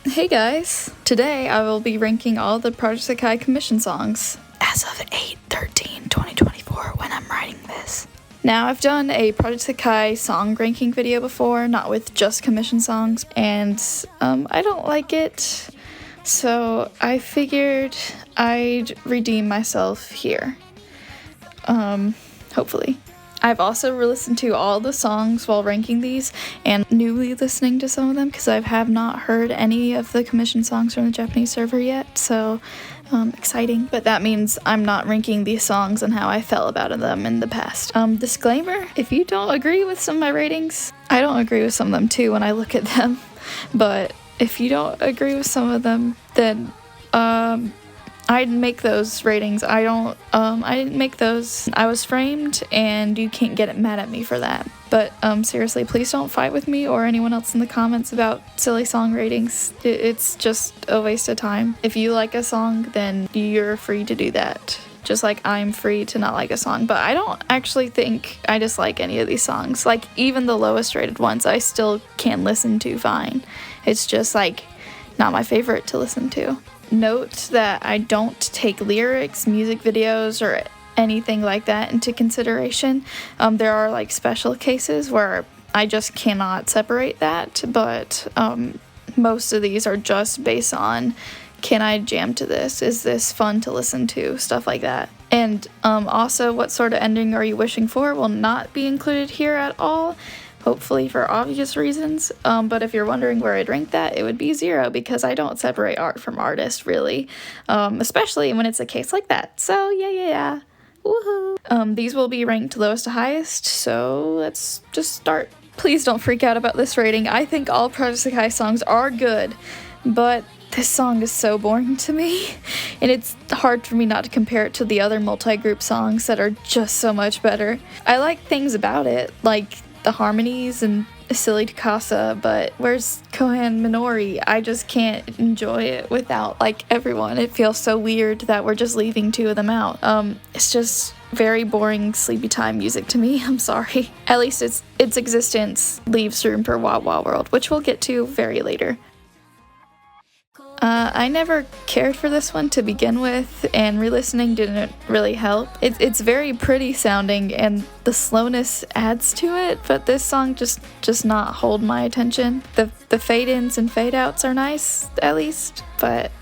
Hey guys! Today I will be ranking all the Project Sekai commission songs as of 8/13/2024 when I'm writing this. Now, I've done a Project Sekai song ranking video before, not with just commission songs, and I don't like it, so I figured I'd redeem myself here. Hopefully. I've also listened to all the songs while ranking these, and newly listening to some of them because I have not heard any of the commission songs from the Japanese server yet, so exciting. But that means I'm not ranking these songs and how I felt about them in the past. Disclaimer, if you don't agree with some of my ratings, I don't agree with some of them too when I look at them, but if you don't agree with some of them, then I'd make those ratings. I didn't make those. I was framed, and you can't get mad at me for that. But seriously, please don't fight with me or anyone else in the comments about silly song ratings. It's just a waste of time. If you like a song, then you're free to do that. Just like I'm free to not like a song. But I don't actually think I dislike any of these songs. Like, even the lowest rated ones, I still can listen to fine. It's just like not my favorite to listen to. Note that I don't take lyrics, music videos, or anything like that into consideration. There are like special cases where I just cannot separate that, but most of these are just based on, can I jam to this? Is this fun to listen to? Stuff like that. And also, what sort of ending are you wishing for will not be included here at all. Hopefully for obvious reasons, but if you're wondering where I'd rank that, it would be 0 because I don't separate art from artist, really, especially when it's a case like that. So yeah, woohoo! These will be ranked lowest to highest, so let's just start. Please don't freak out about this rating. I think all Project Sekai songs are good, but this song is so boring to me, and it's hard for me not to compare it to the other multi-group songs that are just so much better. I like things about it, like the harmonies and silly Takasa, but where's Kohan Minori? I just can't enjoy it without like everyone. It feels so weird that we're just leaving 2 of them out. It's just very boring sleepy time music to me. I'm sorry. At least its existence leaves room for Wah Wah World, which we'll get to very later. I never cared for this one to begin with, and re-listening didn't really help. It's very pretty sounding, and the slowness adds to it, but this song just not hold my attention. The fade-ins and fade-outs are nice, at least, but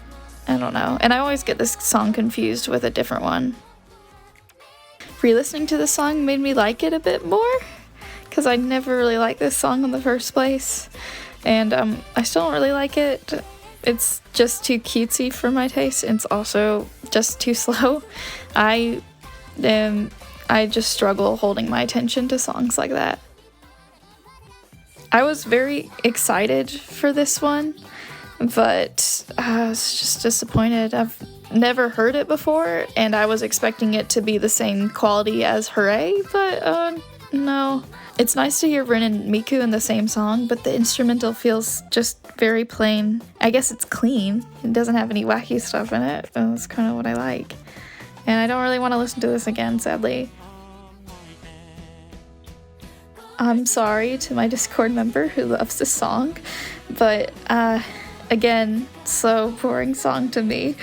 I don't know. And I always get this song confused with a different one. Re-listening to the song made me like it a bit more, because I never really liked this song in the first place, and I still don't really like it. It's just too cutesy for my taste, and it's also just too slow. I just struggle holding my attention to songs like that. I was very excited for this one, but I was just disappointed. I've never heard it before, and I was expecting it to be the same quality as Hooray, but no. It's nice to hear Rin and Miku in the same song, but the instrumental feels just very plain. I guess it's clean. It doesn't have any wacky stuff in it. That's kind of what I like. And I don't really want to listen to this again, sadly. I'm sorry to my Discord member who loves this song, but again, slow, boring song to me.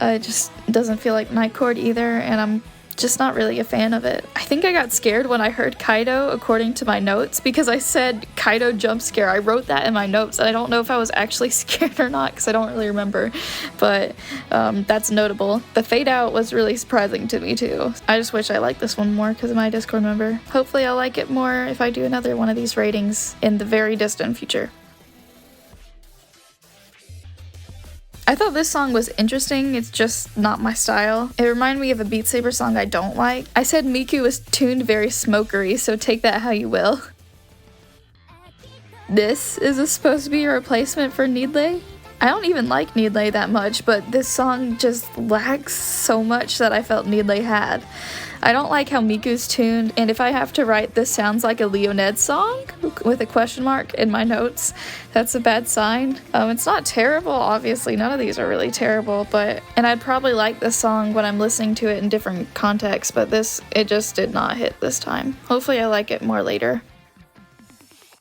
It just doesn't feel like Night Court either, and I'm just not really a fan of it. I think I got scared when I heard Kaido according to my notes, because I said Kaido jump scare. I wrote that in my notes, and I don't know if I was actually scared or not because I don't really remember, but that's notable. The fade out was really surprising to me too. I just wish I liked this one more because of my Discord member. Hopefully I'll like it more if I do another one of these ratings in the very distant future. I thought this song was interesting, it's just not my style. It reminded me of a Beat Saber song I don't like. I said Miku was tuned very smokery, so take that how you will. This is supposed to be a replacement for Needley. I don't even like Needley that much, but this song just lacks so much that I felt Needley had. I don't like how Miku's tuned, and if I have to write "this sounds like a Leonid song" with a question mark in my notes, that's a bad sign. It's not terrible, obviously, none of these are really terrible, and I'd probably like this song when I'm listening to it in different contexts, but it just did not hit this time. Hopefully I like it more later.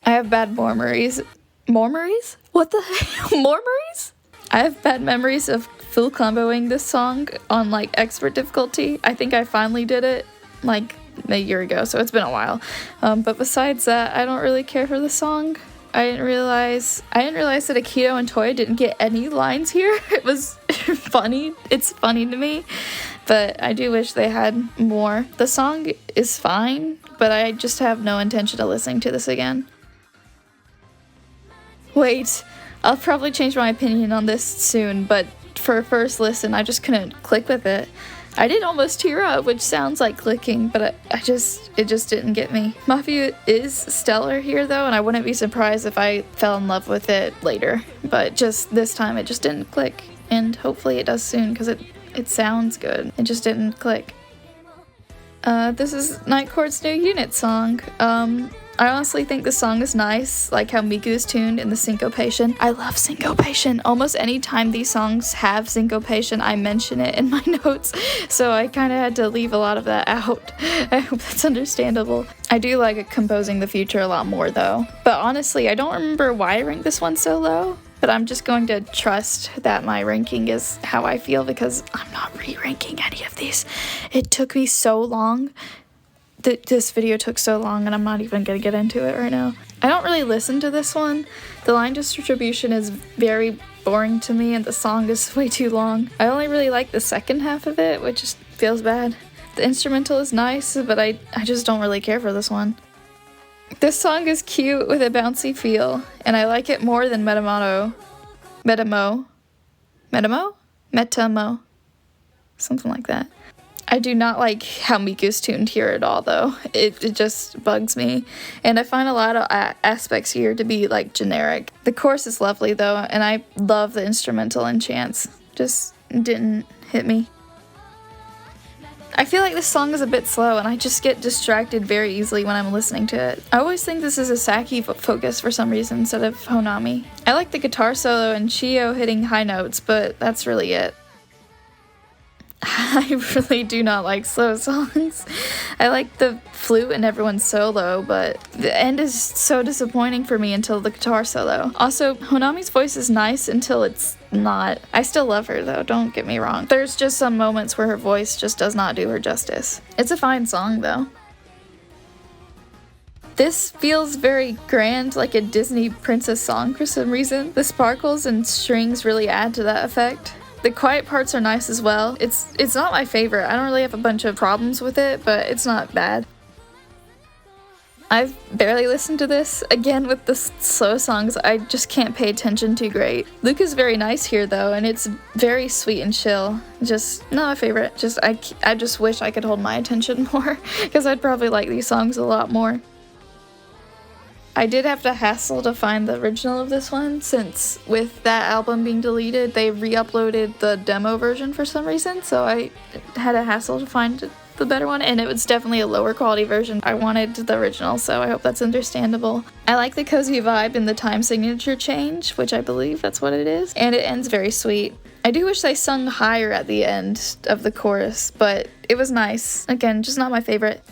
I have bad memories. Memories? What the heck? More memories? I have bad memories of full comboing this song on like expert difficulty. I think I finally did it like a year ago, so it's been a while. But besides that, I don't really care for the song. I didn't realize that Akito and Toya didn't get any lines here. It was funny. It's funny to me, but I do wish they had more. The song is fine, but I just have no intention of listening to this again. Wait, I'll probably change my opinion on this soon, but for a first listen, I just couldn't click with it. I did almost tear up, which sounds like clicking, but it just didn't get me. Mafia is stellar here though, and I wouldn't be surprised if I fell in love with it later. But just this time, it just didn't click, and hopefully it does soon because it sounds good. It just didn't click. This is Night Court's new unit song. I honestly think the song is nice, like how Miku is tuned in the syncopation. I love syncopation. Almost any time these songs have syncopation, I mention it in my notes, so I kind of had to leave a lot of that out. I hope that's understandable. I do like Composing the Future a lot more though, but honestly, I don't remember why I ranked this one so low, but I'm just going to trust that my ranking is how I feel because I'm not re-ranking any of these. It took me so long. This video took so long and I'm not even gonna get into it right now. I don't really listen to this one. The line distribution is very boring to me and the song is way too long. I only really like the second half of it, which just feels bad. The instrumental is nice, but I just don't really care for this one. This song is cute with a bouncy feel, and I like it more than Metamo. Something like that. I do not like how Miku's tuned here at all though. It just bugs me. And I find a lot of aspects here to be like generic. The chorus is lovely though, and I love the instrumental and chants. Just didn't hit me. I feel like this song is a bit slow and I just get distracted very easily when I'm listening to it. I always think this is a Saki focus for some reason instead of Honami. I like the guitar solo and Chio hitting high notes, but that's really it. I really do not like slow songs. I like the flute and everyone's solo, but the end is so disappointing for me until the guitar solo. Also, Honami's voice is nice until it's not. I still love her though, don't get me wrong. There's just some moments where her voice just does not do her justice. It's a fine song though. This feels very grand, like a Disney princess song for some reason. The sparkles and strings really add to that effect. The quiet parts are nice as well. It's not my favorite. I don't really have a bunch of problems with it, but it's not bad. I've barely listened to this. Again, with the slow songs, I just can't pay attention too great. Luke is very nice here though, and it's very sweet and chill. Just not my favorite. I just wish I could hold my attention more, because I'd probably like these songs a lot more. I did have to hassle to find the original of this one, since with that album being deleted, they re-uploaded the demo version for some reason, so I had a hassle to find the better one, and it was definitely a lower quality version. I wanted the original, so I hope that's understandable. I like the cozy vibe in the time signature change, which I believe that's what it is, and it ends very sweet. I do wish they sung higher at the end of the chorus, but it was nice. Again, just not my favorite.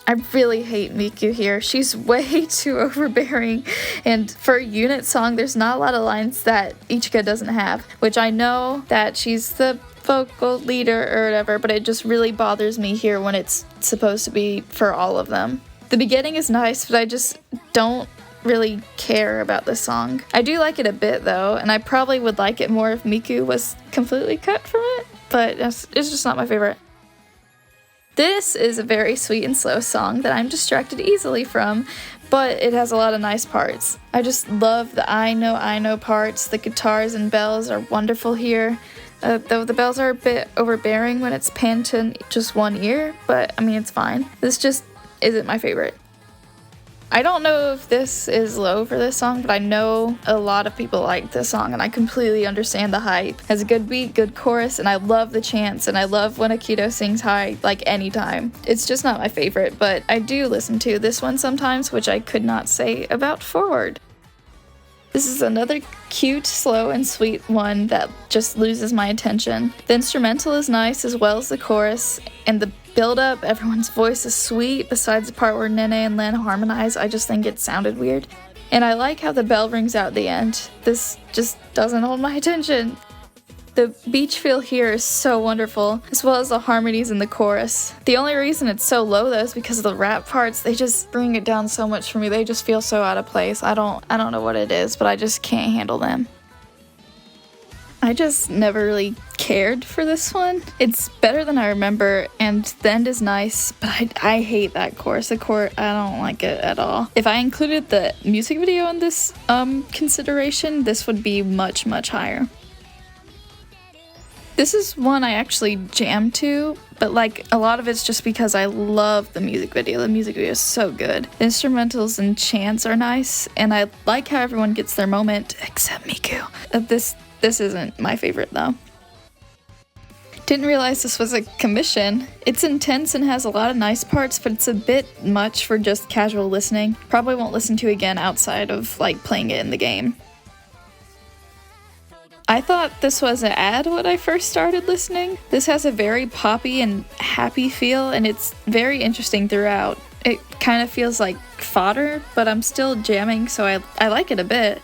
I really hate Miku here. She's way too overbearing, and for a unit song, there's not a lot of lines that Ichika doesn't have, which I know that she's the vocal leader or whatever, but it just really bothers me here when it's supposed to be for all of them. The beginning is nice, but I just don't really care about this song. I do like it a bit though, and I probably would like it more if Miku was completely cut from it, but it's just not my favorite. This is a very sweet and slow song that I'm distracted easily from, but it has a lot of nice parts. I just love the I know parts. The guitars and bells are wonderful here, though the bells are a bit overbearing when it's panned to just one ear, but I mean it's fine. This just isn't my favorite. I don't know if this is low for this song, but I know a lot of people like this song, and I completely understand the hype. It has a good beat, good chorus, and I love the chants, and I love when Akito sings high, like anytime. It's just not my favorite, but I do listen to this one sometimes, which I could not say about Forward. This is another cute, slow, and sweet one that just loses my attention. The instrumental is nice as well as the chorus, and the build-up, everyone's voice is sweet, besides the part where Nene and Len harmonize. I just think it sounded weird. And I like how the bell rings out at the end. This just doesn't hold my attention. The beach feel here is so wonderful, as well as the harmonies in the chorus. The only reason it's so low though is because of the rap parts. They just bring it down so much for me. They just feel so out of place. I don't know what it is, but I just can't handle them. I just never really cared for this one. It's better than I remember, and the end is nice, but I hate that chorus. The chorus, I don't like it at all. If I included the music video in this consideration, this would be much, much higher. This is one I actually jammed to, but like a lot of it's just because I love the music video. The music video is so good. The instrumentals and chants are nice, and I like how everyone gets their moment, except Miku. This isn't my favorite though. Didn't realize this was a commission. It's intense and has a lot of nice parts, but it's a bit much for just casual listening. Probably won't listen to again outside of like playing it in the game. I thought this was an ad when I first started listening. This has a very poppy and happy feel, and it's very interesting throughout. It kind of feels like fodder, but I'm still jamming, so I like it a bit.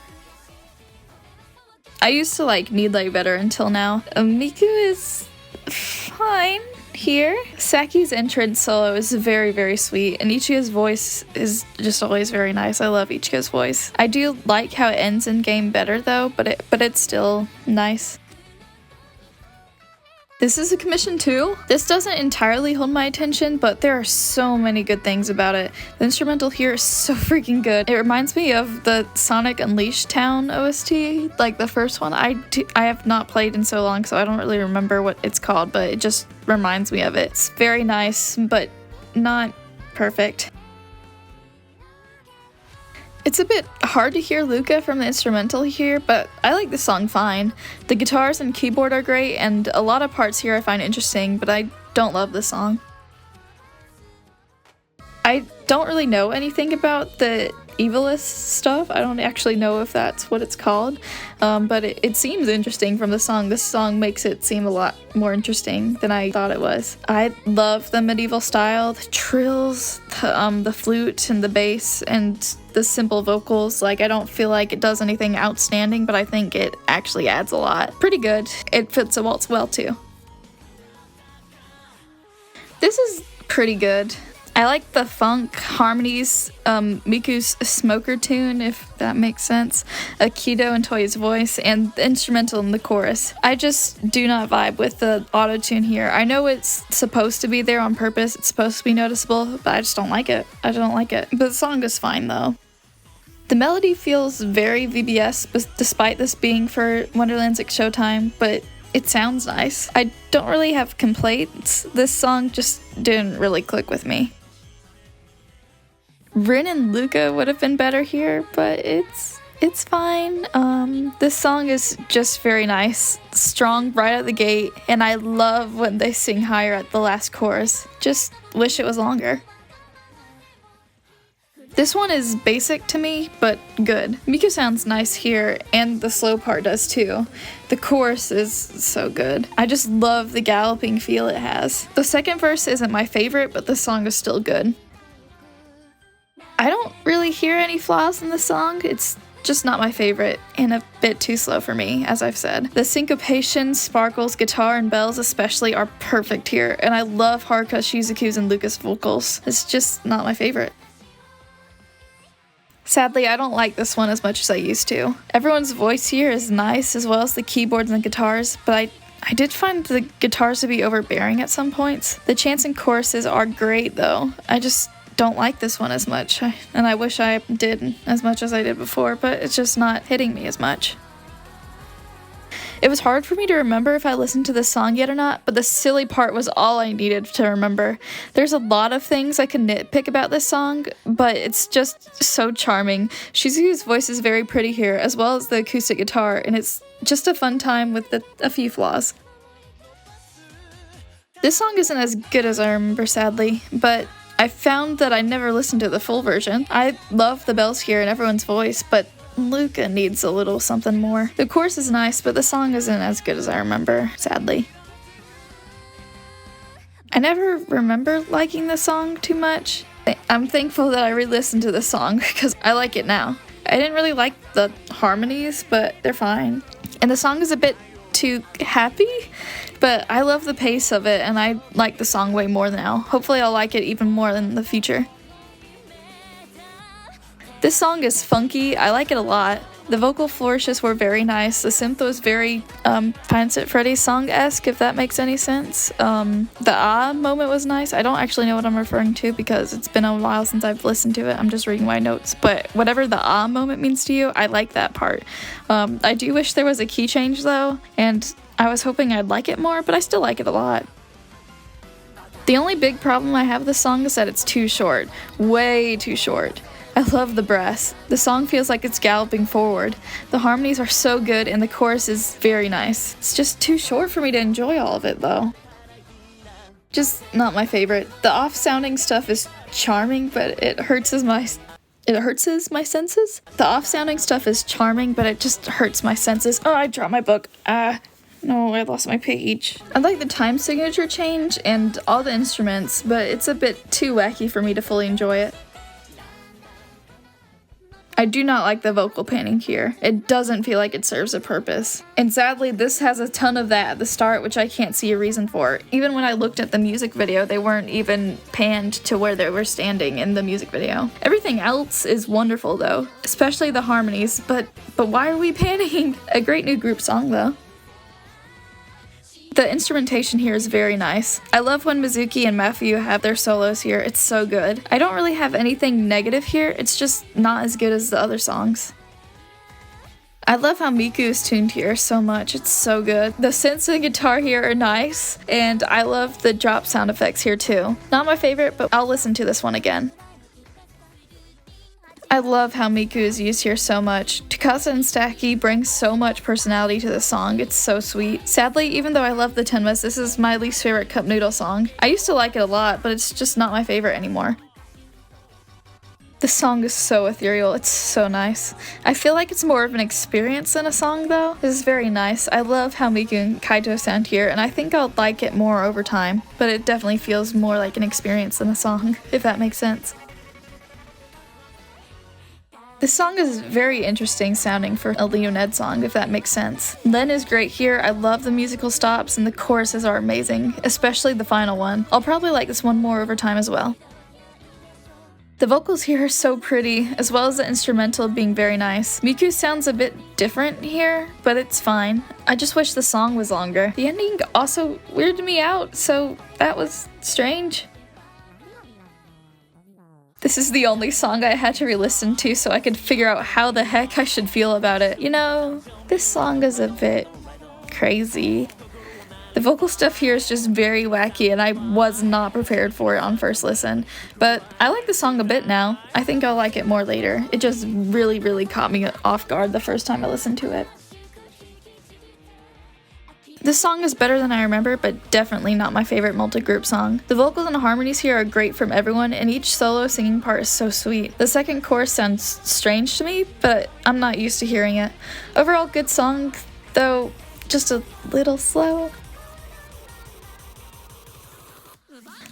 I used to like Need Light better until now. Miku is fine here. Saki's entrance solo is very, very sweet, and Ichigo's voice is just always very nice. I love Ichigo's voice. I do like how it ends in game better though, but it's still nice. This is a commission too. This doesn't entirely hold my attention, but there are so many good things about it. The instrumental here is so freaking good. It reminds me of the Sonic Unleashed Town OST, like the first one. I have not played in so long, so I don't really remember what it's called, but it just reminds me of it. It's very nice, but not perfect. It's a bit hard to hear Luca from the instrumental here, but I like the song fine. The guitars and keyboard are great, and a lot of parts here I find interesting, but I don't love the song. I don't really know anything about the Evilist stuff. I don't actually know if that's what it's called, but it seems interesting from the song. This song makes it seem a lot more interesting than I thought it was. I love the medieval style, the trills, the flute and the bass, and the simple vocals. Like, I don't feel like it does anything outstanding, but I think it actually adds a lot. Pretty good. It fits the waltz well too. This is pretty good. I like the funk harmonies, Miku's smoker tune, if that makes sense, Akido and Toya's voice, and the instrumental in the chorus. I just do not vibe with the auto-tune here. I know it's supposed to be there on purpose, it's supposed to be noticeable, but I just don't like it. I don't like it. But the song is fine though. The melody feels very VBS, despite this being for Wonderland's X Showtime, but it sounds nice. I don't really have complaints. This song just didn't really click with me. Rin and Luca would have been better here, but it's fine. This song is just very nice, strong right out the gate, and I love when they sing higher at the last chorus. Just wish it was longer. This one is basic to me, but good. Miku sounds nice here, and the slow part does too. The chorus is so good. I just love the galloping feel it has. The second verse isn't my favorite, but the song is still good. I don't really hear any flaws in the song. It's just not my favorite, and a bit too slow for me, as I've said. The syncopation, sparkles, guitar, and bells especially are perfect here, and I love Haruka, Shizuku's, and Luca's vocals. It's just not my favorite. Sadly, I don't like this one as much as I used to. Everyone's voice here is nice, as well as the keyboards and guitars, but I did find the guitars to be overbearing at some points. The chants and choruses are great, though. I just don't like this one as much, and I wish I did as much as I did before, but it's just not hitting me as much. It was hard for me to remember if I listened to this song yet or not, but the silly part was all I needed to remember. There's a lot of things I can nitpick about this song, but it's just so charming. Shizuku's voice is very pretty here, as well as the acoustic guitar, and it's just a fun time with a few flaws. This song isn't as good as I remember, sadly, but I found that I never listened to the full version. I love the bells here and everyone's voice, but Luca needs a little something more. The chorus is nice, but the song isn't as good as I remember, sadly. I never remember liking the song too much. I'm thankful that I re-listened to the song because I like it now. I didn't really like the harmonies, but they're fine. And the song is a bit too happy, but I love the pace of it and I like the song way more now. Hopefully I'll like it even more in the future. This song is funky, I like it a lot. The vocal flourishes were very nice. The synth was very Five Nights at Freddy's song-esque, if that makes any sense. The ah moment was nice. I don't actually know what I'm referring to because it's been a while since I've listened to it. I'm just reading my notes. But whatever the ah moment means to you, I like that part. I do wish there was a key change though, and I was hoping I'd like it more, but I still like it a lot. The only big problem I have with this song is that it's too short. Way too short. I love the brass. The song feels like it's galloping forward. The harmonies are so good and the chorus is very nice. It's just too short for me to enjoy all of it though. Just not my favorite. The off-sounding stuff is charming, but it hurts my senses. The off-sounding stuff is charming, but it just hurts my senses. Oh, I dropped my book. No, I lost my page. I like the time signature change and all the instruments, but it's a bit too wacky for me to fully enjoy it. I do not like the vocal panning here. It doesn't feel like it serves a purpose. And sadly, this has a ton of that at the start, which I can't see a reason for. Even when I looked at the music video, they weren't even panned to where they were standing in the music video. Everything else is wonderful though, especially the harmonies, but why are we panning? A great new group song though. The instrumentation here is very nice. I love when Mizuki and Matthew have their solos here, it's so good. I don't really have anything negative here, it's just not as good as the other songs. I love how Miku is tuned here so much, it's so good. The synths and guitar here are nice, and I love the drop sound effects here too. Not my favorite, but I'll listen to this one again. I love how Miku is used here so much. Tsukasa and Staki bring so much personality to the song, it's so sweet. Sadly, even though I love the Tenmas, this is my least favorite Cup Noodle song. I used to like it a lot, but it's just not my favorite anymore. The song is so ethereal, it's so nice. I feel like it's more of an experience than a song though. This is very nice. I love how Miku and Kaito sound here, and I think I'll like it more over time, but it definitely feels more like an experience than a song, if that makes sense. This song is very interesting sounding for a Leonid song, if that makes sense. Len is great here, I love the musical stops, and the choruses are amazing, especially the final one. I'll probably like this one more over time as well. The vocals here are so pretty, as well as the instrumental being very nice. Miku sounds a bit different here, but it's fine. I just wish the song was longer. The ending also weirded me out, so that was strange. This is the only song I had to re-listen to so I could figure out how the heck I should feel about it. You know, this song is a bit crazy. The vocal stuff here is just very wacky and I was not prepared for it on first listen. But I like the song a bit now. I think I'll like it more later. It just really caught me off guard the first time I listened to it. This song is better than I remember, but definitely not my favorite multi-group song. The vocals and harmonies here are great from everyone, and each solo singing part is so sweet. The second chorus sounds strange to me, but I'm not used to hearing it. Overall, good song, though just a little slow.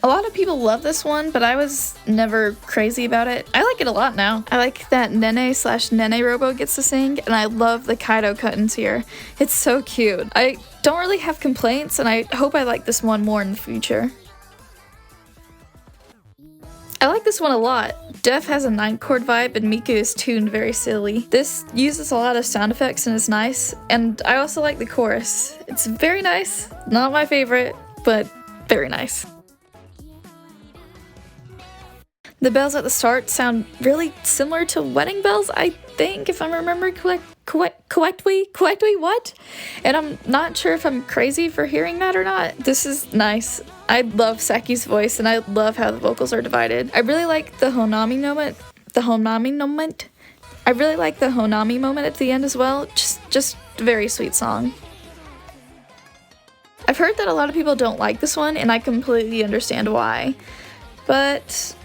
A lot of people love this one, but I was never crazy about it. I like it a lot now. I like that Nene/Nene Robo gets to sing, and I love the Kaido cut-ins here. It's so cute. I don't really have complaints, and I hope I like this one more in the future. I like this one a lot. Def has a 9-chord vibe, and Miku is tuned very silly. This uses a lot of sound effects and is nice, and I also like the chorus. It's very nice. Not my favorite, but very nice. The bells at the start sound really similar to wedding bells, I think, if I'm remembering correctly, what? And I'm not sure if I'm crazy for hearing that or not. This is nice. I love Saki's voice, and I love how the vocals are divided. I really like the Honami moment. I really like the Honami moment at the end as well. Just a very sweet song. I've heard that a lot of people don't like this one, and I completely understand why. But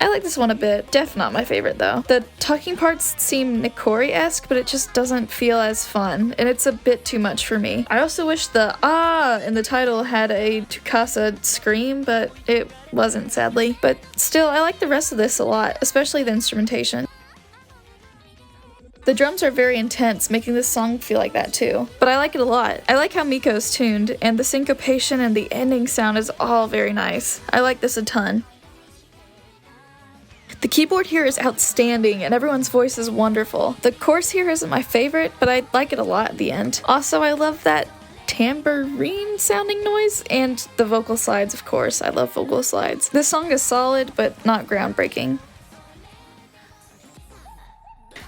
I like this one a bit. Def not my favorite though. The talking parts seem Nikori-esque, but it just doesn't feel as fun, and it's a bit too much for me. I also wish the ah in the title had a Tsukasa scream, but it wasn't, sadly. But still, I like the rest of this a lot, especially the instrumentation. The drums are very intense, making this song feel like that too. But I like it a lot. I like how Miko's tuned, and the syncopation and the ending sound is all very nice. I like this a ton. The keyboard here is outstanding, and everyone's voice is wonderful. The chorus here isn't my favorite, but I like it a lot at the end. Also, I love that tambourine sounding noise, and the vocal slides, of course. I love vocal slides. This song is solid, but not groundbreaking.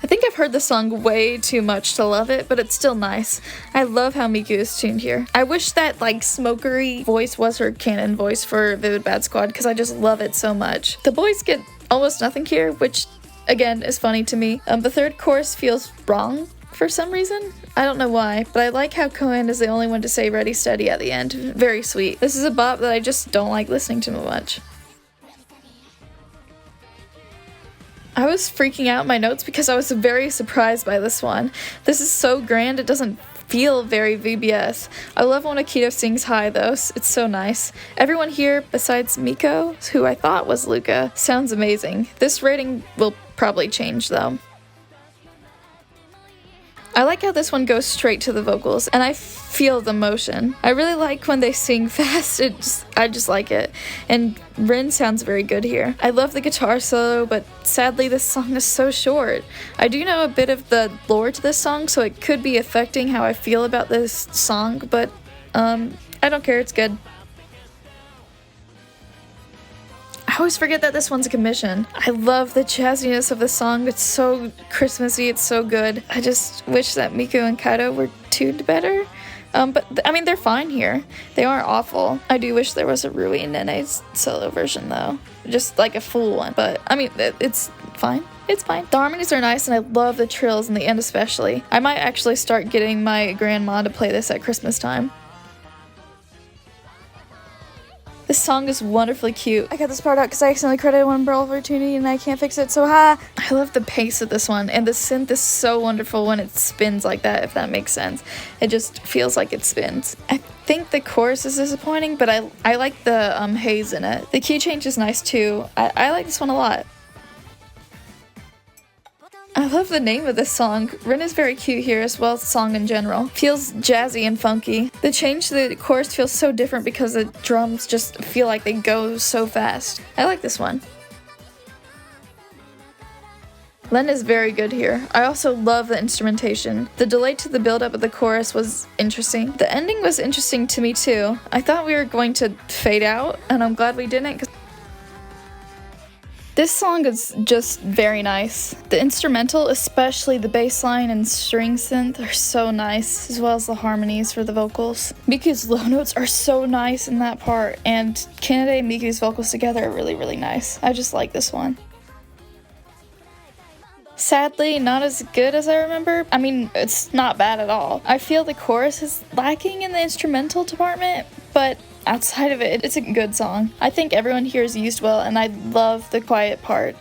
I think I've heard this song way too much to love it, but it's still nice. I love how Miku is tuned here. I wish that like smokery voice was her canon voice for Vivid Bad Squad because I just love it so much. The boys get almost nothing here, which again is funny to me. The third chorus feels wrong for some reason. I don't know why, but I like how Kohen is the only one to say ready steady at the end. Very sweet. This is a bop that I just don't like listening to much. I was freaking out in my notes because I was very surprised by this one. This is so grand, it doesn't feel very VBS. I love when Akito sings high though, it's so nice. Everyone here, besides Miko, who I thought was Luca, sounds amazing. This rating will probably change though. I like how this one goes straight to the vocals, and I feel the motion. I really like when they sing fast, I just like it. And Rin sounds very good here. I love the guitar solo, but sadly this song is so short. I do know a bit of the lore to this song, so it could be affecting how I feel about this song, but I don't care, it's good. I always forget that this one's a commission. I love the jazziness of the song. It's so Christmassy, it's so good. I just wish that Miku and Kaito were tuned better. But I mean, they're fine here. They aren't awful. I do wish there was a Rui and Nene's solo version though. Just like a full one. But I mean, it's fine. It's fine. The harmonies are nice and I love the trills in the end especially. I might actually start getting my grandma to play this at Christmas time. This song is wonderfully cute. I got this part out because I accidentally credited one Brawl opportunity and I can't fix it, so ha! I love the pace of this one, and the synth is so wonderful when it spins like that, if that makes sense. It just feels like it spins. I think the chorus is disappointing, but I like the haze in it. The key change is nice too. I like this one a lot. I love the name of this song. Rin is very cute here as well as the song in general. Feels jazzy and funky. The change to the chorus feels so different because the drums just feel like they go so fast. I like this one. Len is very good here. I also love the instrumentation. The delay to the build-up of the chorus was interesting. The ending was interesting to me too. I thought we were going to fade out, and I'm glad we didn't. This song is just very nice. The instrumental, especially the bass line and string synth, are so nice, as well as the harmonies for the vocals. Miku's low notes are so nice in that part, and Kanade and Miku's vocals together are really, really nice. I just like this one. Sadly, not as good as I remember. I mean, it's not bad at all. I feel the chorus is lacking in the instrumental department, but outside of it, it's a good song. I think everyone here is used well, and I love the quiet part.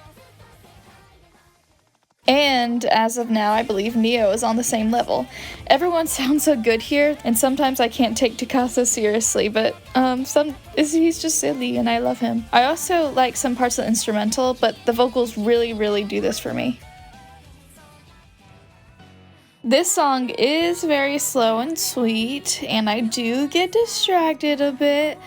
And as of now, I believe Neo is on the same level. Everyone sounds so good here, and sometimes I can't take Takasa seriously, but he's just silly, and I love him. I also like some parts of the instrumental, but the vocals really, really do this for me. This song is very slow and sweet, and I do get distracted a bit,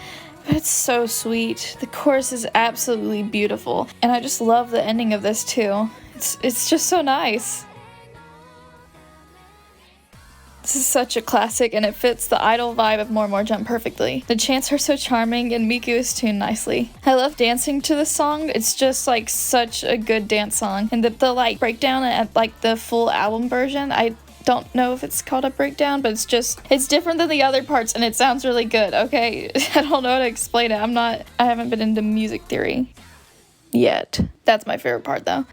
but it's so sweet. The chorus is absolutely beautiful, and I just love the ending of this too. It's just so nice. This is such a classic, and it fits the idol vibe of More and More Jump perfectly. The chants are so charming, and Miku is tuned nicely. I love dancing to this song. It's just like such a good dance song, and the like breakdown at like the full album version, I don't know if it's called a breakdown, but it's different than the other parts and it sounds really good, okay? I don't know how to explain it. I haven't been into music theory yet. That's my favorite part though.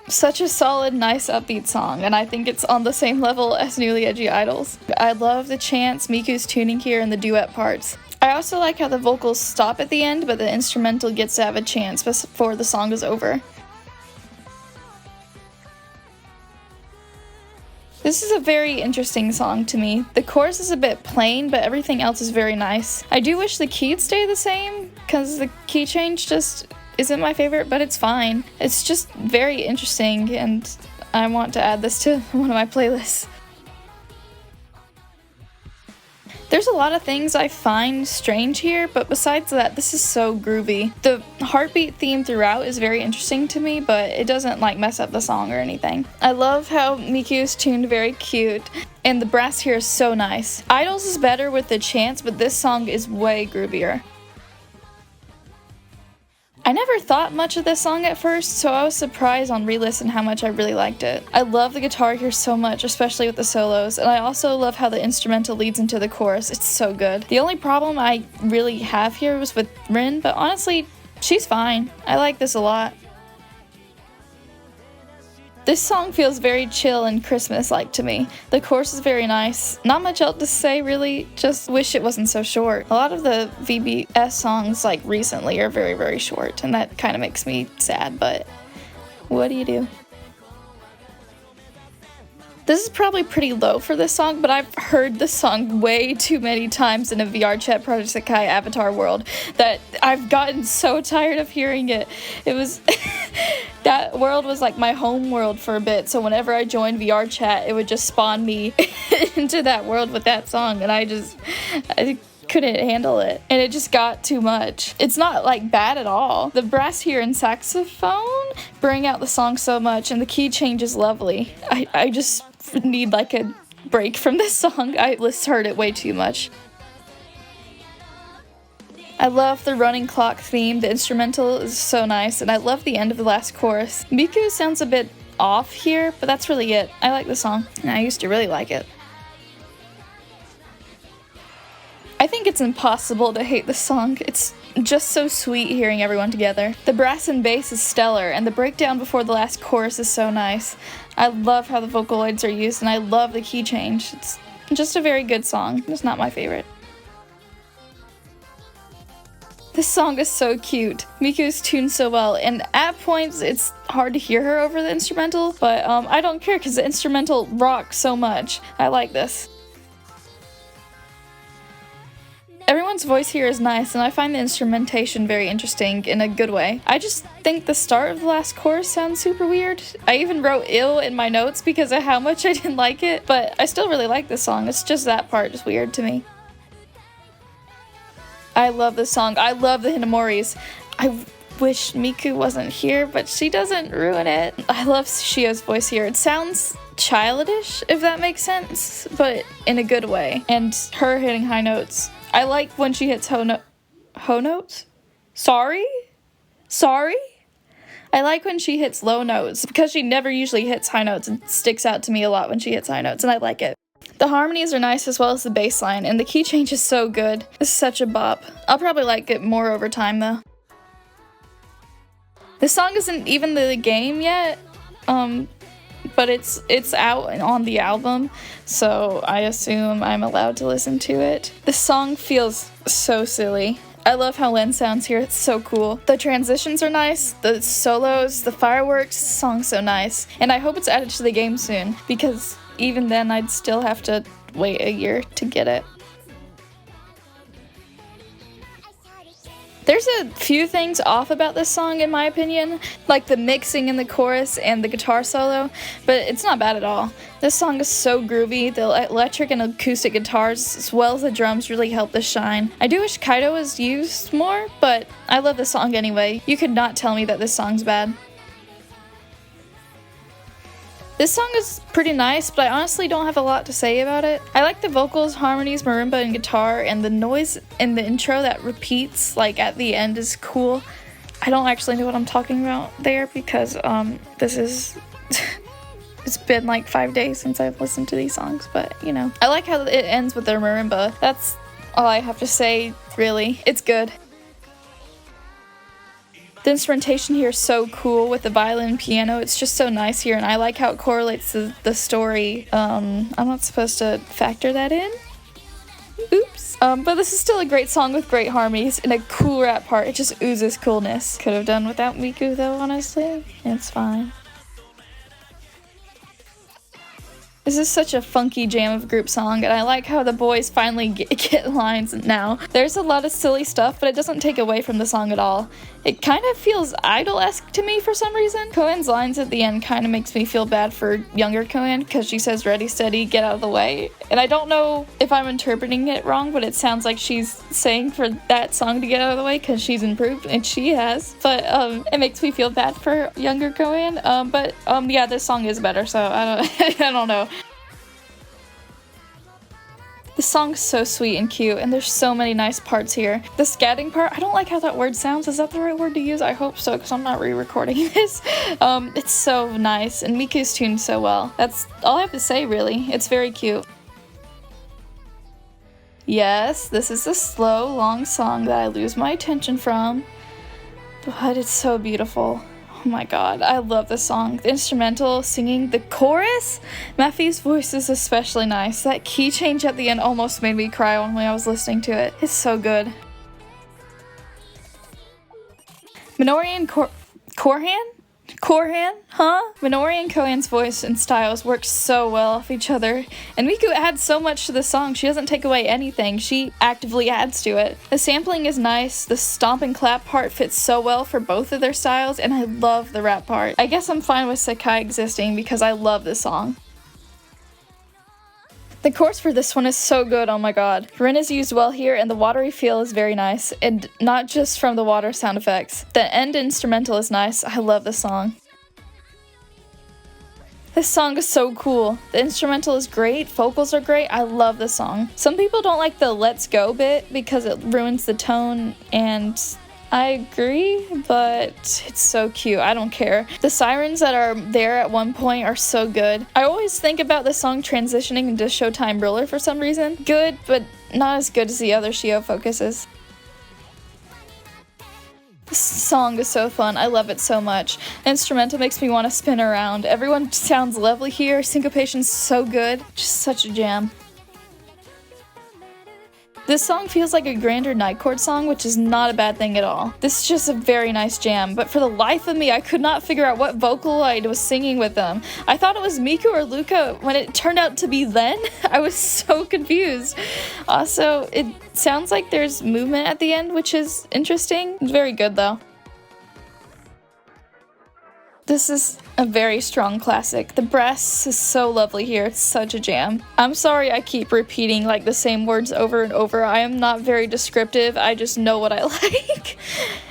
Such a solid, nice, upbeat song, and I think it's on the same level as Newly Edgy Idols. I love the chants, Miku's tuning here, and the duet parts. I also like how the vocals stop at the end, but the instrumental gets to have a chance before the song is over. This is a very interesting song to me. The chorus is a bit plain, but everything else is very nice. I do wish the key'd stay the same, because the key change just isn't my favorite, but it's fine. It's just very interesting, and I want to add this to one of my playlists. There's a lot of things I find strange here, but besides that, this is so groovy. The heartbeat theme throughout is very interesting to me, but it doesn't like mess up the song or anything. I love how Miku is tuned very cute, and the brass here is so nice. Idols is better with the chants, but this song is way groovier. I never thought much of this song at first, so I was surprised on re-listen how much I really liked it. I love the guitar here so much, especially with the solos, and I also love how the instrumental leads into the chorus. It's so good. The only problem I really have here was with Rin, but honestly, she's fine. I like this a lot. This song feels very chill and Christmas-like to me. The chorus is very nice. Not much else to say really, just wish it wasn't so short. A lot of the VBS songs like recently are very, very short, and that kind of makes me sad, but what do you do? This is probably pretty low for this song, but I've heard this song way too many times in a VR chat Project Sekai avatar world that I've gotten so tired of hearing it. It was... that world was like my home world for a bit, so whenever I joined VR chat, it would just spawn me into that world with that song, and I couldn't handle it, and it just got too much. It's not like bad at all. The brass here and saxophone bring out the song so much, and the key change is lovely. I just need like a break from this song. I just heard it way too much. I love the running clock theme. The instrumental is so nice, and I love the end of the last chorus. Miku sounds a bit off here, but that's really it. I like the song, and I used to really like it. I think it's impossible to hate this song. It's just so sweet hearing everyone together. The brass and bass is stellar, and the breakdown before the last chorus is so nice. I love how the Vocaloids are used, and I love the key change. It's just a very good song. It's not my favorite. This song is so cute. Miku is tuned so well, and at points it's hard to hear her over the instrumental, but I don't care because the instrumental rocks so much. I like this. Everyone's voice here is nice, and I find the instrumentation very interesting in a good way. I just think the start of the last chorus sounds super weird. I even wrote ill in my notes because of how much I didn't like it, but I still really like this song. It's just that part is weird to me. I love this song. I love the Hinamoris. I wish Miku wasn't here, but she doesn't ruin it. I love Shio's voice here. It sounds childish, if that makes sense, but in a good way. And her hitting high notes. I like when she hits ho notes? Sorry? I like when she hits low notes, because she never usually hits high notes. It sticks out to me a lot when she hits high notes, and I like it. The harmonies are nice as well as the bass line, and the key change is so good. This is such a bop. I'll probably like it more over time though. This song isn't even the game yet, but it's out on the album, so I assume I'm allowed to listen to it. This song feels so silly. I love how Len sounds here, it's so cool. The transitions are nice, the solos, the fireworks, the song's so nice. And I hope it's added to the game soon, because even then I'd still have to wait a year to get it. There's a few things off about this song in my opinion, like the mixing in the chorus and the guitar solo, but it's not bad at all. This song is so groovy. The electric and acoustic guitars as well as the drums really help this shine. I do wish Kaido was used more, but I love this song anyway. You could not tell me that this song's bad. This song is pretty nice, but I honestly don't have a lot to say about it. I like the vocals, harmonies, marimba, and guitar, and the noise in the intro that repeats, like, at the end is cool. I don't actually know what I'm talking about there because, this is... it's been like 5 days since I've listened to these songs, but, you know. I like how it ends with their marimba. That's all I have to say, really. It's good. The instrumentation here is so cool with the violin and piano. It's just so nice here, and I like how it correlates to the story. I'm not supposed to factor that in. Oops. But this is still a great song with great harmonies and a cool rap part. It just oozes coolness. Could have done without Miku though, honestly. It's fine. This is such a funky jam of group song, and I like how the boys finally get lines now. There's a lot of silly stuff, but it doesn't take away from the song at all. It kind of feels idol-esque to me for some reason. Koan's lines at the end kind of makes me feel bad for younger Koan, because she says, "Ready, steady, get out of the way." And I don't know if I'm interpreting it wrong, but it sounds like she's saying for that song to get out of the way, because she's improved, and she has. But it makes me feel bad for younger Koan. Yeah, this song is better, so I don't know. The song's so sweet and cute, and there's so many nice parts here. The scatting part, I don't like how that word sounds. Is that the right word to use? I hope so, because I'm not re-recording this. It's so nice, and Miku's tuned so well. That's all I have to say, really. It's very cute. Yes, this is a slow, long song that I lose my attention from, but it's so beautiful. Oh my god, I love this song. The instrumental, singing, the chorus! Matthew's voice is especially nice. That key change at the end almost made me cry when I was listening to it. It's so good. Minori and Korhan? Huh? Minori and Koan's voice and styles work so well off each other. And Miku adds so much to the song. She doesn't take away anything. She actively adds to it. The sampling is nice. The stomp and clap part fits so well for both of their styles. And I love the rap part. I guess I'm fine with Sekai existing because I love this song. The chorus for this one is so good, oh my god. Rin is used well here, and the watery feel is very nice, and not just from the water sound effects. The end instrumental is nice. I love this song. This song is so cool. The instrumental is great, vocals are great, I love this song. Some people don't like the "let's go" bit because it ruins the tone, and I agree, but it's so cute. I don't care. The sirens that are there at one point are so good. I always think about the song transitioning into Showtime Ruler for some reason. Good, but not as good as the other Shio focuses. This song is so fun. I love it so much. The instrumental makes me want to spin around. Everyone sounds lovely here. Syncopation's so good. Just such a jam. This song feels like a grander night chord song, which is not a bad thing at all. This is just a very nice jam, but for the life of me, I could not figure out what Vocaloid was singing with them. I thought it was Miku or Luca when it turned out to be Len. I was so confused. Also, it sounds like there's movement at the end, which is interesting. It's very good though. This is a very strong classic. The brass is so lovely here. It's such a jam. I'm sorry I keep repeating like the same words over and over. I am not very descriptive. I just know what I like.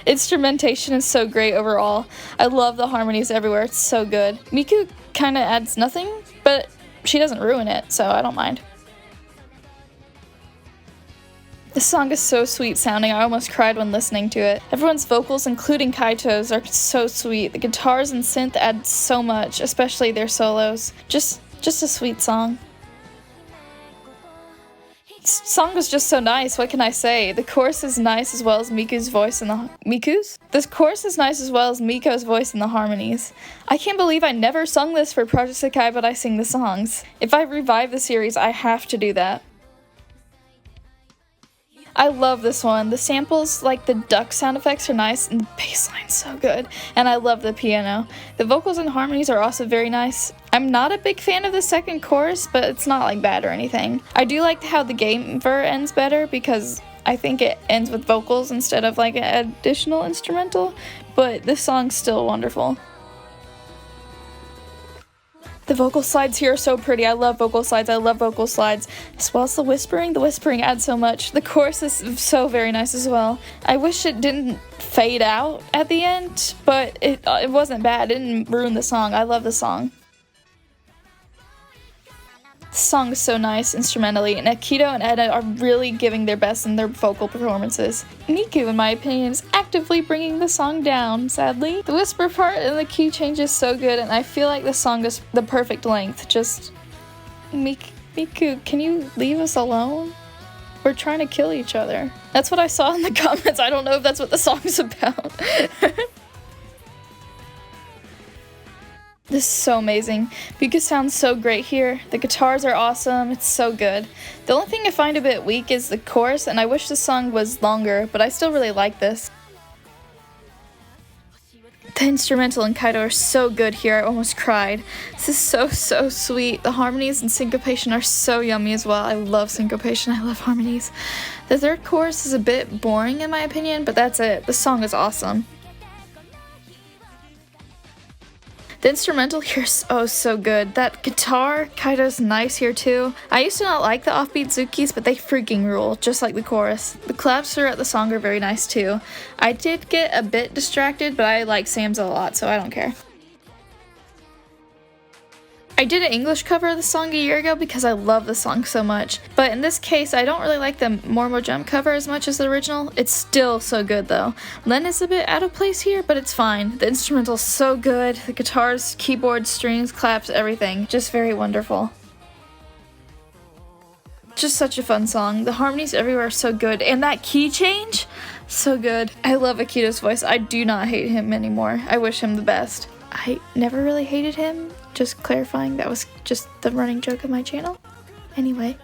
Instrumentation is so great overall. I love the harmonies everywhere. It's so good. Miku kind of adds nothing, but she doesn't ruin it, so I don't mind. This song is so sweet sounding, I almost cried when listening to it. Everyone's vocals, including Kaito's, are so sweet. The guitars and synth add so much, especially their solos. Just a sweet song. This song was just so nice, what can I say? The chorus is nice as well as Miku's voice in the... Miku's? This chorus is nice as well as Miko's voice in the harmonies. I can't believe I never sung this for Project Sekai, but I sing the songs. If I revive the series, I have to do that. I love this one. The samples, like the duck sound effects, are nice, and the bass line's so good. And I love the piano. The vocals and harmonies are also very nice. I'm not a big fan of the second chorus, but it's not like bad or anything. I do like how the game ver ends better because I think it ends with vocals instead of like an additional instrumental, but this song's still wonderful. The vocal slides here are so pretty. I love vocal slides. I love vocal slides. As well as the whispering. The whispering adds so much. The chorus is so very nice as well. I wish it didn't fade out at the end, but it wasn't bad. It didn't ruin the song. I love the song. The song is so nice instrumentally, and Akito and Eda are really giving their best in their vocal performances. Miku, in my opinion, is actively bringing the song down, sadly. The whisper part and the key change is so good, and I feel like the song is the perfect length. Just... Miku, can you leave us alone? We're trying to kill each other. That's what I saw in the comments. I don't know if that's what the song is about. This is so amazing. Miku sounds so great here. The guitars are awesome. It's so good. The only thing I find a bit weak is the chorus, and I wish the song was longer, but I still really like this. The instrumental and Kaido are so good here, I almost cried. This is so sweet. The harmonies and syncopation are so yummy as well. I love syncopation, I love harmonies. The third chorus is a bit boring in my opinion, but that's it. The song is awesome. The instrumental here is so good. That guitar, Kaido's nice here too. I used to not like the offbeat Zukis, but they freaking rule, just like the chorus. The claps throughout the song are very nice too. I did get a bit distracted, but I like Sam's a lot, so I don't care. I did an English cover of the song a year ago because I love the song so much, but in this case I don't really like the Mormo Jump cover as much as the original. It's still so good though. Len is a bit out of place here, but it's fine. The instrumental's so good, the guitars, keyboards, strings, claps, everything. Just very wonderful. Just such a fun song. The harmonies everywhere are so good, and that key change? So good. I love Akito's voice. I do not hate him anymore. I wish him the best. I never really hated him. Just clarifying, that was just the running joke of my channel. Anyway.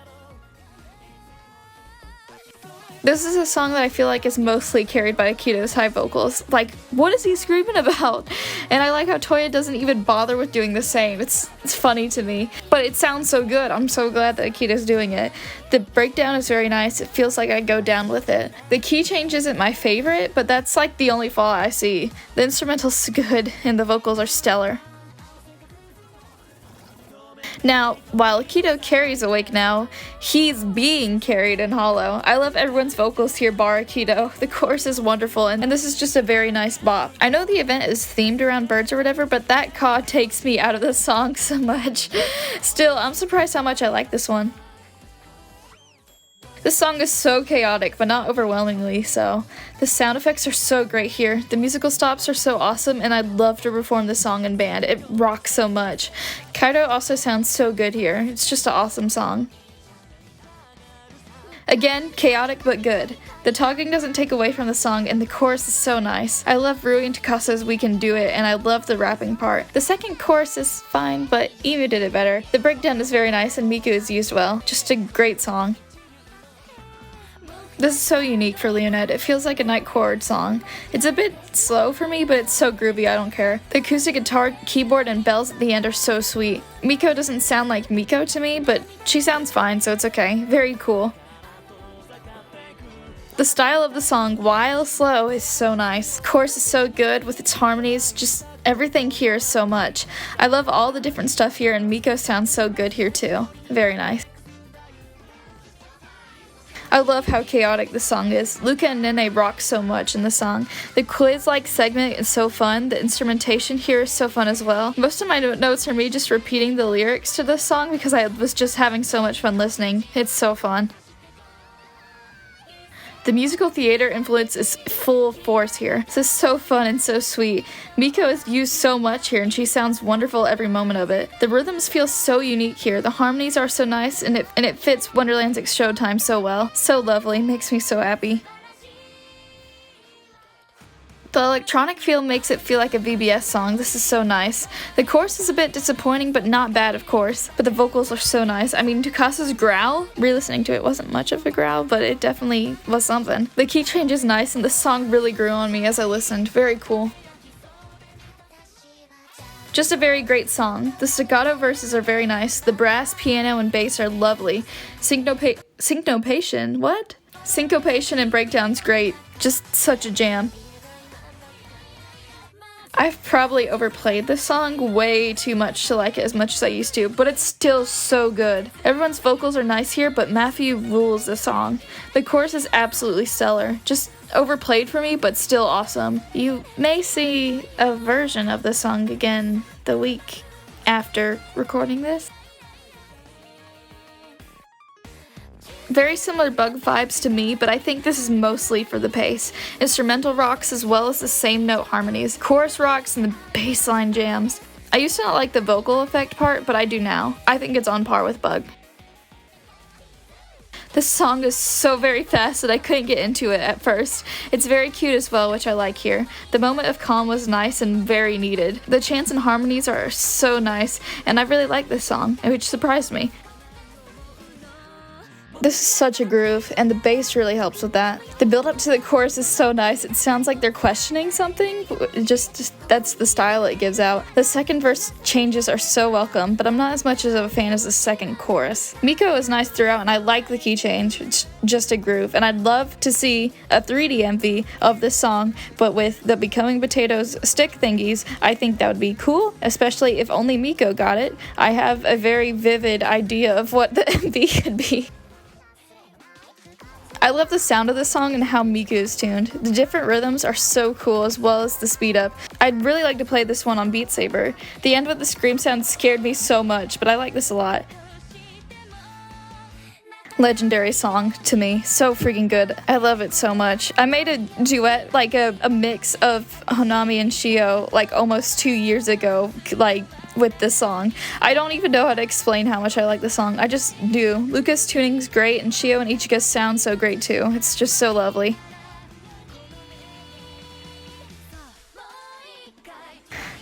This is a song that I feel like is mostly carried by Akito's high vocals. Like, what is he screaming about? And I like how Toya doesn't even bother with doing the same. It's funny to me. But it sounds so good. I'm so glad that Akito's doing it. The breakdown is very nice. It feels like I go down with it. The key change isn't my favorite, but that's like the only flaw I see. The instrumental's good, and the vocals are stellar. Now, while Akito carries Awake Now, he's being carried in Hollow. I love everyone's vocals here bar Akito. The chorus is wonderful, and this is just a very nice bop. I know the event is themed around birds or whatever, but that caw takes me out of the song so much. Still, I'm surprised how much I like this one. This song is so chaotic, but not overwhelmingly so. The sound effects are so great here. The musical stops are so awesome, and I'd love to perform this song in band. It rocks so much. Kaido also sounds so good here. It's just an awesome song. Again, chaotic but good. The talking doesn't take away from the song, and the chorus is so nice. I love Rui and Takasa's We Can Do It, and I love the rapping part. The second chorus is fine, but Emu did it better. The breakdown is very nice, and Miku is used well. Just a great song. This is so unique for Leonette. It feels like a night chord song. It's a bit slow for me, but it's so groovy, I don't care. The acoustic guitar, keyboard, and bells at the end are so sweet. Miko doesn't sound like Miko to me, but she sounds fine, so it's okay. Very cool. The style of the song, while slow, is so nice. The chorus is so good with its harmonies, just everything here is so much. I love all the different stuff here, and Miko sounds so good here too. Very nice. I love how chaotic this song is. Luca and Nene rock so much in the song. The quiz-like segment is so fun. The instrumentation here is so fun as well. Most of my notes are me just repeating the lyrics to this song because I was just having so much fun listening. It's so fun. The musical theater influence is full force here. This is so fun and so sweet. Miko is used so much here, and she sounds wonderful every moment of it. The rhythms feel so unique here. The harmonies are so nice, and it fits Wonderland's Showtime so well. So lovely, makes me so happy. The electronic feel makes it feel like a VBS song. This is so nice. The chorus is a bit disappointing, but not bad, of course. But the vocals are so nice. I mean, Tukasa's growl, re-listening to it wasn't much of a growl, but it definitely was something. The key change is nice, and the song really grew on me as I listened. Very cool. Just a very great song. The staccato verses are very nice. The brass, piano, and bass are lovely. Syncopation? What? Syncopation and breakdown's great. Just such a jam. I've probably overplayed this song way too much to like it as much as I used to, but it's still so good. Everyone's vocals are nice here, but Matthew rules the song. The chorus is absolutely stellar. Just overplayed for me, but still awesome. You may see a version of the song again the week after recording this. Very similar Bug vibes to me, but I think this is mostly for the pace. Instrumental rocks as well as the same note harmonies, chorus rocks, and the bass line jams. I used to not like the vocal effect part, but I do now. I think it's on par with Bug. This song is so very fast that I couldn't get into it at first. It's very cute as well, which I like here. The moment of calm was nice and very needed. The chants and harmonies are so nice, and I really like this song, which surprised me. This is such a groove, and the bass really helps with that. The build up to the chorus is so nice. It sounds like they're questioning something. Just that's the style it gives out. The second verse changes are so welcome, but I'm not as much of a fan as the second chorus. Miko is nice throughout, and I like the key change. It's just a groove, and I'd love to see a 3D MV of this song, but with the Becoming Potatoes stick thingies, I think that would be cool, especially if only Miko got it. I have a very vivid idea of what the MV could be. I love the sound of this song and how Miku is tuned. The different rhythms are so cool, as well as the speed up. I'd really like to play this one on Beat Saber. The end with the scream sound scared me so much, but I like this a lot. Legendary song to me, so freaking good. I love it so much. I made a duet, like a mix of Hanami and Shio, like almost 2 years ago, like with this song. I don't even know how to explain how much I like the song. I just do. Luca's tuning's great, and Shio and Ichigo sound so great too. It's just so lovely.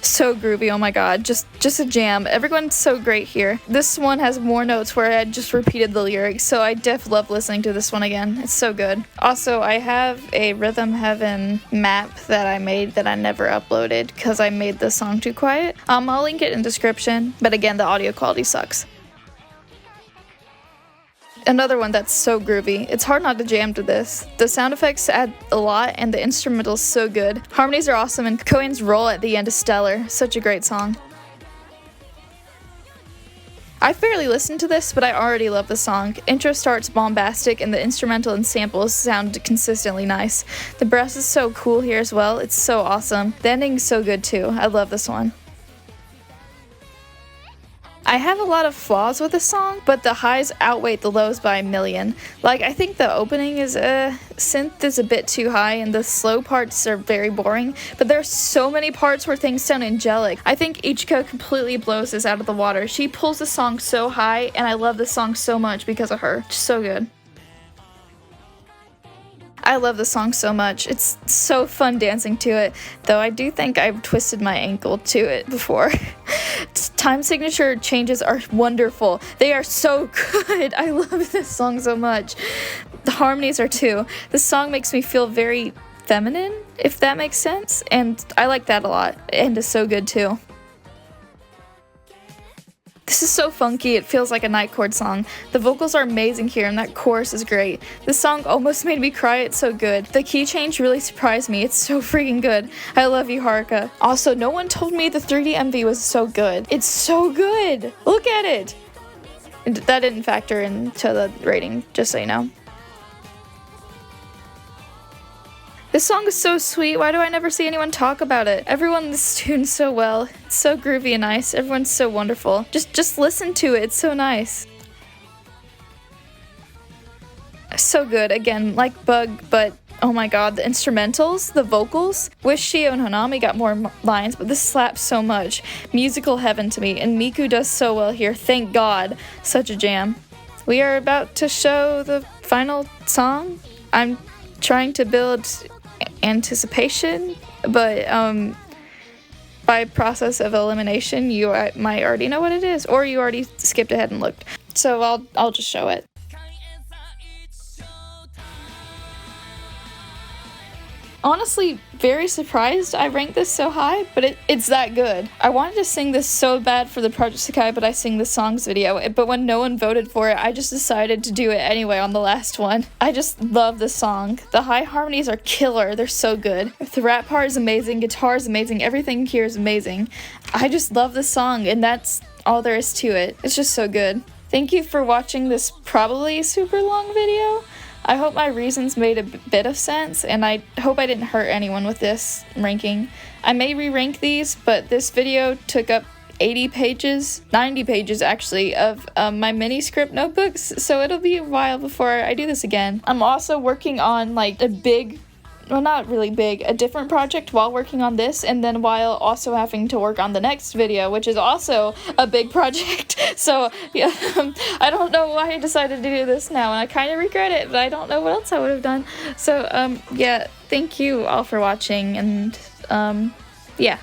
So groovy, oh my god, just a jam. Everyone's so great here. This one has more notes where I just repeated the lyrics, so I love listening to this one again. It's so good. Also, I have a Rhythm Heaven map that I made that I never uploaded because I made the song too quiet. I'll link it in description, but again, the audio quality sucks. Another one that's so groovy. It's hard not to jam to this. The sound effects add a lot, and the instrumental's so good. Harmonies are awesome, and Koen's roll at the end is stellar. Such a great song. I've barely listened to this, but I already love the song. Intro starts bombastic, and the instrumental and samples sound consistently nice. The brass is so cool here as well. It's so awesome. The ending's so good too. I love this one. I have a lot of flaws with this song, but the highs outweigh the lows by a million. Like, I think the opening is synth is a bit too high, and the slow parts are very boring, but there are so many parts where things sound angelic. I think Ichiko completely blows this out of the water. She pulls the song so high, and I love the song so much because of her. Just so good. I love the song so much. It's so fun dancing to it, though I do think I've twisted my ankle to it before. Time signature changes are wonderful. They are so good. I love this song so much. The harmonies are too. This song makes me feel very feminine, if that makes sense, and I like that a lot. And it's so good too. This is so funky, it feels like a night chord song. The vocals are amazing here, and that chorus is great. This song almost made me cry, it's so good. The key change really surprised me, it's so freaking good. I love you, Haruka. Also, no one told me the 3D MV was so good. It's so good! Look at it! That didn't factor into the rating, just so you know. This song is so sweet, why do I never see anyone talk about it? Everyone is tuned so well, it's so groovy and nice, everyone's so wonderful. Just listen to it, it's so nice. So good, again, like Bug, but oh my god, the instrumentals, the vocals. Wish Shio and Hanami got more lines, but this slaps so much. Musical heaven to me, and Miku does so well here, thank god. Such a jam. We are about to show the final song. I'm trying to build anticipation, but by process of elimination you might already know what it is, or you already skipped ahead and looked, so I'll just show it. Honestly, very surprised I ranked this so high, but it's that good. I wanted to sing this so bad for the Project Sekai, but I sing the songs video, but when no one voted for it, I just decided to do it anyway on the last one. I just love this song. The high harmonies are killer, they're so good. The rap part is amazing, guitar is amazing, everything here is amazing. I just love this song, and that's all there is to it. It's just so good. Thank you for watching this probably super long video. I hope my reasons made a bit of sense, and I hope I didn't hurt anyone with this ranking. I may re-rank these, but this video took up 80 pages, 90 pages actually, of my mini script notebooks, so it'll be a while before I do this again. I'm also working on like a big, well, not really big, a different project while working on this, and then while also having to work on the next video, which is also a big project. So yeah, I don't know why I decided to do this now, and I kind of regret it, but I don't know what else I would have done. So yeah, thank you all for watching, and yeah.